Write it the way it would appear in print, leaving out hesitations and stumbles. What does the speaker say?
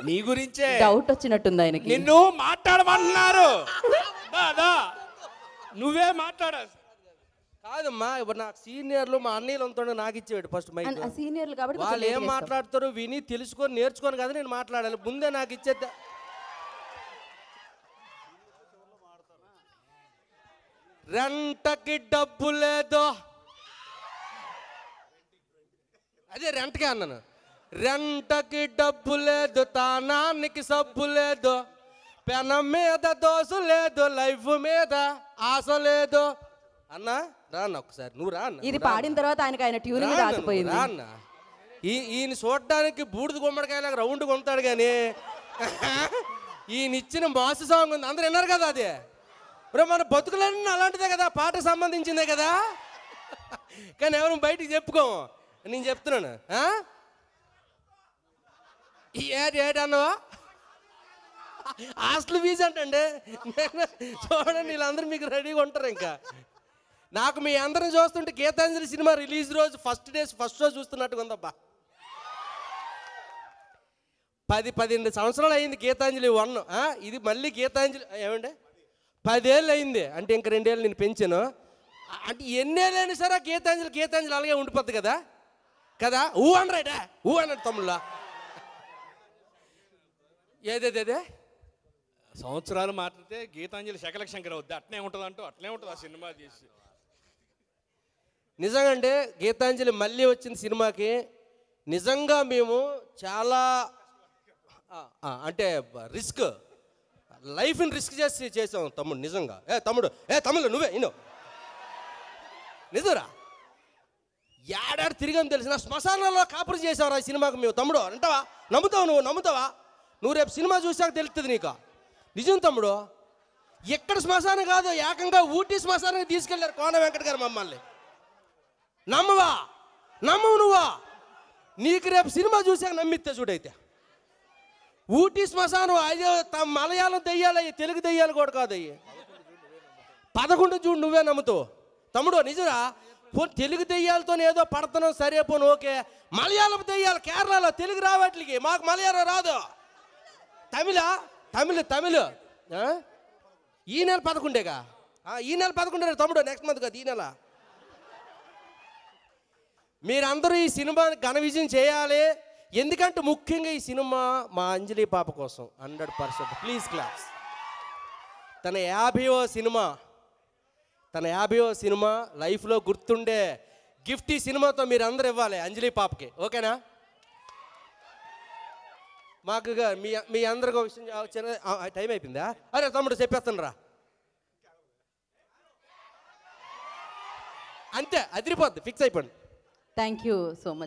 నీ గురించే డౌట్ వచ్చినట్టుంది ఆయనకి. నిన్ను మాట్లాడమన్నారు. నువ్వే మాట్లాడ. కాదమ్మా, ఇప్పుడు నాకు సీనియర్లు మా అన్నయ్యలు అంతా నాకు ఇచ్చేవాడు ఫస్ట్ మైక్. సీనియర్లు కాబట్టి వాళ్ళు ఏం మాట్లాడతారో విని తెలుసుకొని నేర్చుకొని కదా నేను మాట్లాడాలి. ముందే నాకు ఇచ్చేద్దా. రెంటకి డబ్బు లేదు, అదే రెంట్కే అన్నాను. రెంటకి డబ్బు లేదు, తానానికి సబ్బు లేదు, పెనం మీద దోసు లేదు, లైఫ్ మీద ఆశ లేదు అన్నా. రాన్న ఒకసారి నువ్వు రా అన్న. ఇది పాడిన తర్వాత ఆయన ట్యూనింగ్ రాసిపోయింది. రా అన్న. ఈయన చూడడానికి బూడిద గుమ్మడికాయలాగా రౌండ్ కొంటాడు కానీ ఈయన ఇచ్చిన మాసు సాంగ్ ఉంది, అందరు విన్నారు కదా. అది మన బతుకులన్నీ అలాంటిదే కదా, పాటకు సంబంధించిందే కదా. కానీ ఎవరు బయటికి చెప్పుకోము, నేను చెప్తున్నాను. ఏటి ఏటి అన్నవా హాస్టల్ ఫీజు అంటండి. చూడండి వీళ్ళందరూ మీకు రెడీగా ఉంటారు. ఇంకా నాకు మీ అందరం చూస్తుంటే గీతాంజలి సినిమా రిలీజ్ రోజు ఫస్ట్ రోజు చూస్తున్నట్టుగా ఉందబ్బా. 10-12 సంవత్సరాలు అయింది గీతాంజలి 1. ఇది మళ్ళీ గీతాంజలి ఏమంటే 10 ఏళ్ళు అయింది. అంటే ఇంక 2 ఏళ్ళు నేను పెంచాను. అంటే ఎన్నేళ్ళైనా సరే గీతాంజలి అలాగే ఉండిపోద్ది కదా కదా. ఊ అనరాడా ఊ అన్నాడు తమ్ముళ్ళ. ఏదేదే సంవత్సరాలు మాట్లాడితే గీతాంజలి శకల శంకర్ అవుద్ది. అట్నే ఉంటుంది అంటూ అట్లే ఉంటుంది ఆ సినిమా చేసి. నిజంగా అంటే గీతాంజలి మళ్ళీ వచ్చిన సినిమాకి నిజంగా మేము చాలా అంటే లైఫ్ని రిస్క్ చేసాం తమ్ముడు. నిజంగా తమ్ముడు నువ్వే ఇను నిజరా ఏడాడు తిరిగాను తెలిసిన శ్మశానాల్లో కాపురం చేసావురా ఈ సినిమాకి మేము. తమ్ముడు అంటావా? నమ్ముతావా? నువ్వు రేపు సినిమా చూసాక తెలుస్తుంది నీకు. నిజం తమ్ముడు, ఎక్కడ శ్మశానం కాదు, ఏకంగా ఊటీ శ్మశానానికి తీసుకెళ్లారు కోన వెంకట గారు మమ్మల్ని. నమ్మవు నువ్వా? నీకు రేపు సినిమా చూసాక నమ్మితే చూడైతే. ఊటీ శ్మశానం అయ్యో మలయాళం దెయ్యాలు అయ్యి, తెలుగు దెయ్యాలు కూడా కాదు అయ్యి. 11 చూడు నువ్వే నమ్ముతావు తమ్ముడు. నిజరా? తెలుగు దెయ్యాలతో ఏదో పడుతున్నాం సరే పోను ఓకే. మలయాళం దెయ్యాలు కేరళలో, తెలుగు రావట్లకి, మాకు మలయాళం రాదు. తమిళ ఈ నెల 11గా. ఈ నెల 11 తమ్ముడు, నెక్స్ట్ మంత్ కదా ఈ నెల. మీరందరూ ఈ సినిమాని ఘన విజయం చేయాలి. ఎందుకంటే ముఖ్యంగా ఈ సినిమా మా అంజలి పాప కోసం 100%. Please claps. తన 50వ సినిమా లైఫ్లో గుర్తుండే గిఫ్ట్ ఈ సినిమాతో మీరు అందరూ ఇవ్వాలి అంజలి పాపకి. ఓకేనా? మాకు మీ అందరికి ఒక విషయం టైం అయిపోయిందా? అరే తమ్ముడు చెప్పేస్తాను రా. అంతే, అదిరిపోద్ది, ఫిక్స్ అయిపోండి. Thank you so much.